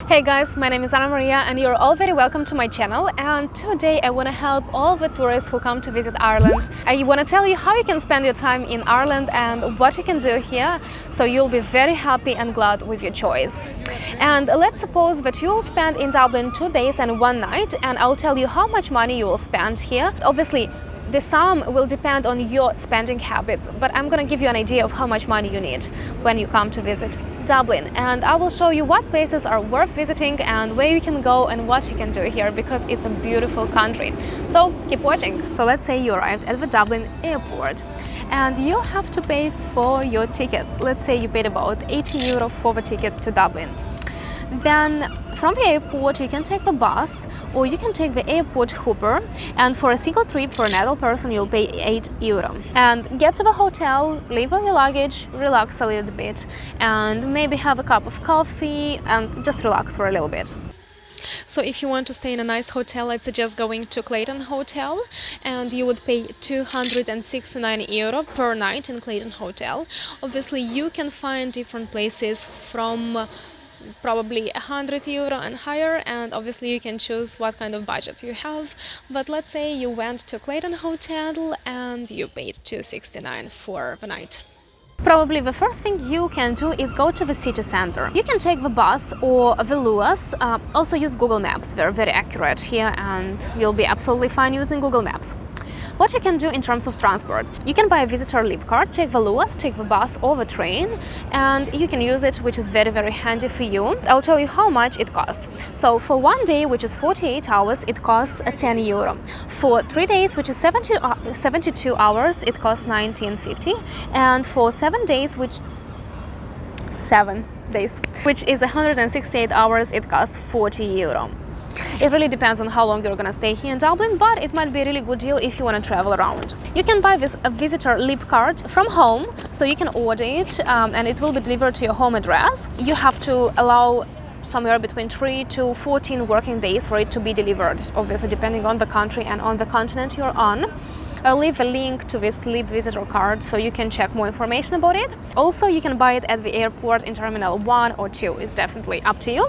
Hey guys, my name is Anna Maria and you're all very welcome to my channel, and today I want to help all the tourists who come to visit Ireland. I want to tell you how you can spend your time in Ireland and what you can do here, so you'll be very happy and glad with your choice. And let's suppose that you'll spend in Dublin 2 days and 1 night, and I'll tell you how much money you will spend here. Obviously, the sum will depend on your spending habits, but I'm gonna give you an idea of how much money you need when you come to visit Dublin. And I will show you what places are worth visiting and where you can go and what you can do here, because it's a beautiful country. So keep watching. So let's say you arrived at the Dublin Airport and you have to pay for your tickets. Let's say you paid about €80 for the ticket to Dublin. Then from the airport you can take the bus or you can take the airport hooper, and for a single trip for an adult person you'll pay €8. And get to the hotel, leave all your luggage, relax a little bit and maybe have a cup of coffee and just relax for a little bit. So if you want to stay in a nice hotel, I'd suggest going to Clayton Hotel, and you would pay €269 per night in Clayton Hotel. Obviously you can find different places from probably €100 and higher, and obviously you can choose what kind of budget you have. But let's say you went to Clayton Hotel and you paid €269 for the night. Probably the first thing you can do is go to the city center. You can take the bus or the Luas. Also use Google Maps, they're very accurate here and you'll be absolutely fine using Google Maps. What you can do in terms of transport: you can buy a visitor lip card, take the Luas, take the bus or the train, and you can use it, which is very handy for you. I'll tell you how much it costs. So for 1 day, which is 48 hours, it costs €10. For 3 days, which is 72 hours, it costs €19.50. And for 7 days, which is 168 hours, it costs €40. It really depends on how long you're gonna stay here in Dublin, but it might be a really good deal if you want to travel around. You can buy this visitor lip card from home, so you can order it and it will be delivered to your home address. You have to allow somewhere between 3 to 14 working days for it to be delivered, obviously depending on the country and on the continent you're on. I'll leave a link to this lip visitor card so you can check more information about it. Also, you can buy it at the airport in Terminal 1 or 2. It's definitely up to you.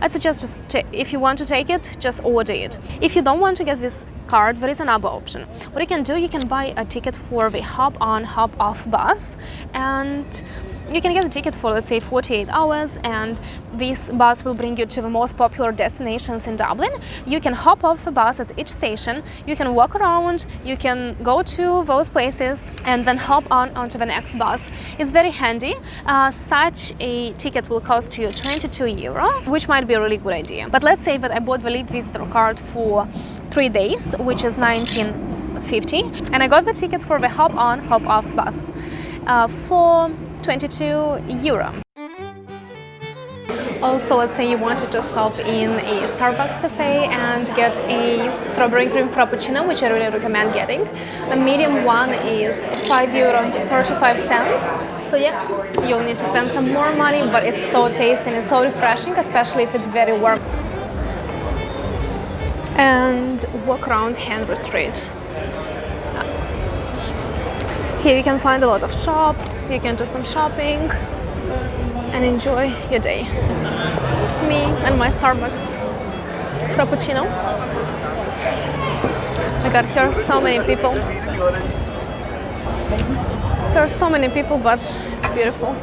I'd suggest just if you want to take it, just order it. If you don't want to get this card, there is another option. What you can do, you can buy a ticket for the hop-on, hop-off bus, and you can get a ticket for, let's say, 48 hours, and this bus will bring you to the most popular destinations in Dublin. You can hop off the bus at each station, you can walk around, you can go to those places and then hop onto the next bus. It's very handy. Such a ticket will cost you €22, which might be a really good idea. But let's say that I bought the lip visitor card for 3 days, which is €19.50, and I got the ticket for the hop-on, hop-off bus for €22. Also, let's say you wanted to stop in a Starbucks cafe and get a strawberry cream frappuccino, which I really recommend getting. A medium one is €5.35. So yeah, you'll need to spend some more money, but it's so tasty and it's so refreshing, especially if it's very warm. And walk around Henry Street. Here you can find a lot of shops, you can do some shopping and enjoy your day. Me and my Starbucks frappuccino. I got here so many people. There are so many people, but it's beautiful.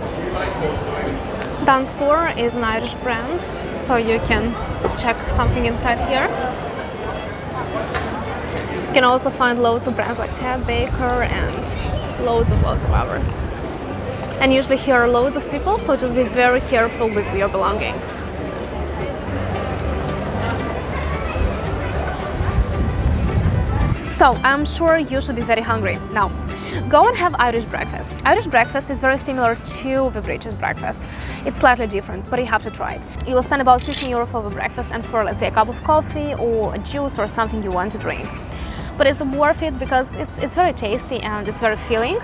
Dun Store is an Irish brand, so you can check something inside here. You can also find loads of brands like Ted Baker and loads of others. And usually here are loads of people, so just be very careful with your belongings. So I'm sure you should be very hungry. Now, go and have Irish breakfast. Irish breakfast is very similar to the British breakfast. It's slightly different, but you have to try it. You will spend about €15 for the breakfast and for, let's say, a cup of coffee or a juice or something you want to drink. But it's worth it because it's very tasty and it's very filling,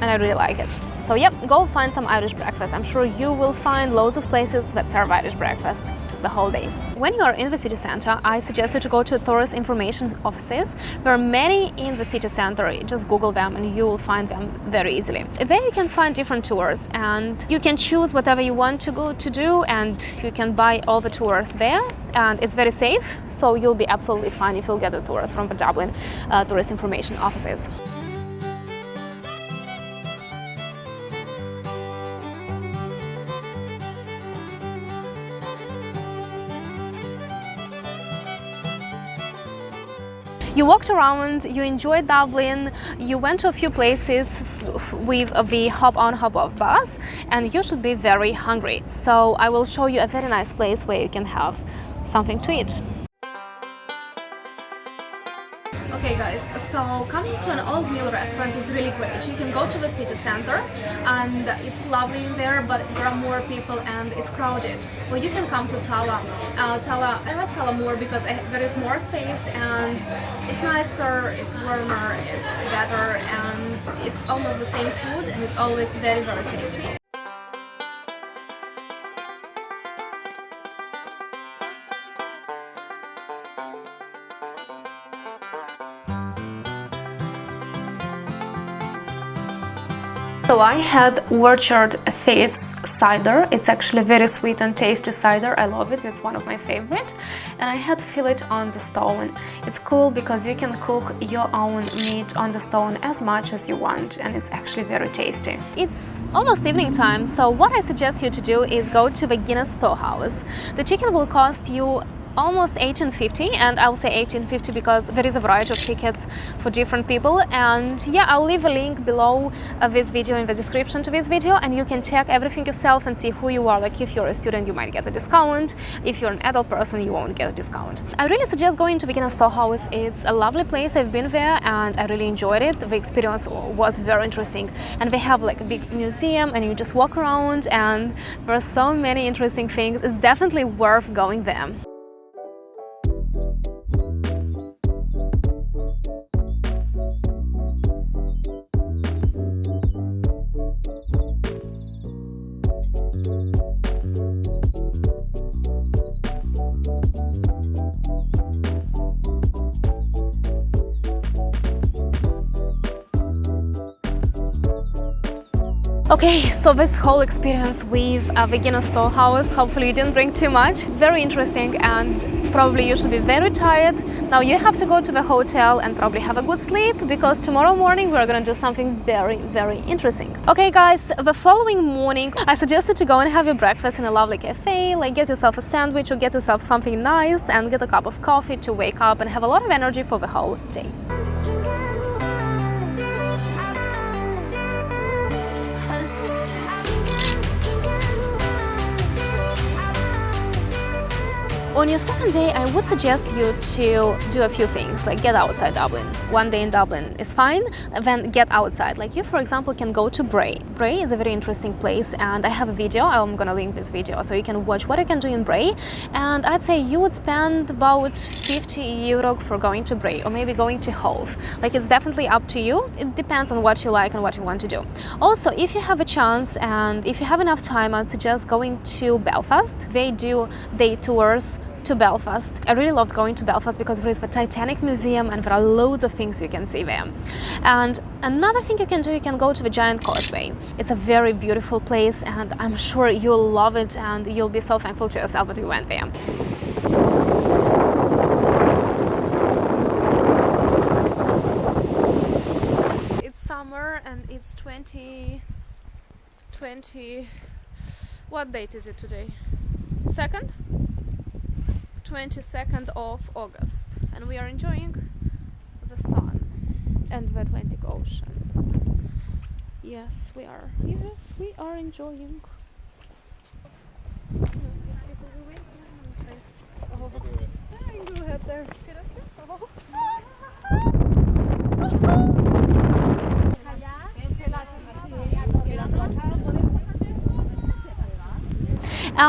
and I really like it. So yeah, go find some Irish breakfast. I'm sure you will find loads of places that serve Irish breakfast. the whole day. When you are in the city center, I suggest you to go to tourist information offices. There are many in the city center. Just Google them and you will find them very easily. There you can find different tours and you can choose whatever you want to go to do, and you can buy all the tours there, and it's very safe, so you'll be absolutely fine if you'll get the tours from the Dublin tourist information offices. You walked around, you enjoyed Dublin, you went to a few places with the hop-on, hop-off bus, and you should be very hungry. So I will show you a very nice place where you can have something to eat. Okay guys, so coming to an old meal restaurant is really great. You can go to the city center and it's lovely in there, but there are more people and it's crowded. Or you can come to Tala. I like Tala more because there is more space and it's nicer, it's warmer, it's better, and it's almost the same food and it's always very, very tasty. So I had Orchard Thieves cider. It's actually very sweet and tasty cider. I love it. It's one of my favorite. And I had fillet on the stone. It's cool because you can cook your own meat on the stone as much as you want, and it's actually very tasty. It's almost evening time, so what I suggest you to do is go to the Guinness Storehouse. The ticket will cost you almost $18.50, and I'll say $18.50 because there is a variety of tickets for different people. And yeah, I'll leave a link below this video in the description to this video, and you can check everything yourself and see who you are. Like if you're a student, you might get a discount. If you're an adult person, you won't get a discount. I really suggest going to the Guinness Storehouse. It's a lovely place. I've been there and I really enjoyed it. The experience was very interesting, and they have like a big museum and you just walk around and there are so many interesting things. It's definitely worth going there. Okay, so this whole experience with the Guinness Storehouse, hopefully you didn't drink too much. It's very interesting and probably you should be very tired. Now you have to go to the hotel and probably have a good sleep because tomorrow morning we're gonna do something very, very interesting. Okay guys, the following morning I suggested to go and have your breakfast in a lovely cafe, like get yourself a sandwich or get yourself something nice and get a cup of coffee to wake up and have a lot of energy for the whole day. On your second day, I would suggest you to do a few things, like get outside Dublin. One day in Dublin is fine, then get outside. Like you, for example, can go to Bray. Bray is a very interesting place, and I have a video. I'm gonna link this video so you can watch what you can do in Bray. And I'd say you would spend about €50 for going to Bray, or maybe going to Hove. Like it's definitely up to you. It depends on what you like and what you want to do. Also, if you have a chance and if you have enough time, I'd suggest going to Belfast. They do day tours to Belfast. I really loved going to Belfast because there is the Titanic Museum and there are loads of things you can see there. And another thing you can do, you can go to the Giant Causeway. It's a very beautiful place and I'm sure you'll love it and you'll be so thankful to yourself that you went there. It's summer and it's 20... What date is it today? 22nd of August, and we are enjoying the sun and the Atlantic Ocean. Yes, we are. Yes, we are enjoying. Oh, go ahead there. Seriously?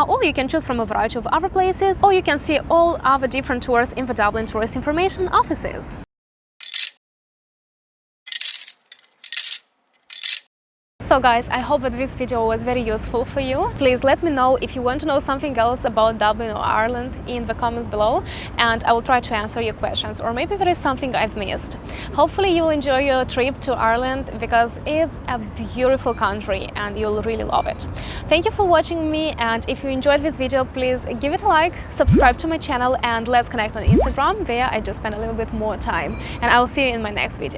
Or you can choose from a variety of other places, or you can see all other different tours in the Dublin Tourist Information offices. So guys, I hope that this video was very useful for you. Please let me know if you want to know something else about Dublin or Ireland in the comments below, and I will try to answer your questions, or maybe there is something I've missed. Hopefully you will enjoy your trip to Ireland because it's a beautiful country and you'll really love it. Thank you for watching me, and if you enjoyed this video, please give it a like, subscribe to my channel, and let's connect on Instagram where I just spend a little bit more time. And I will see you in my next video.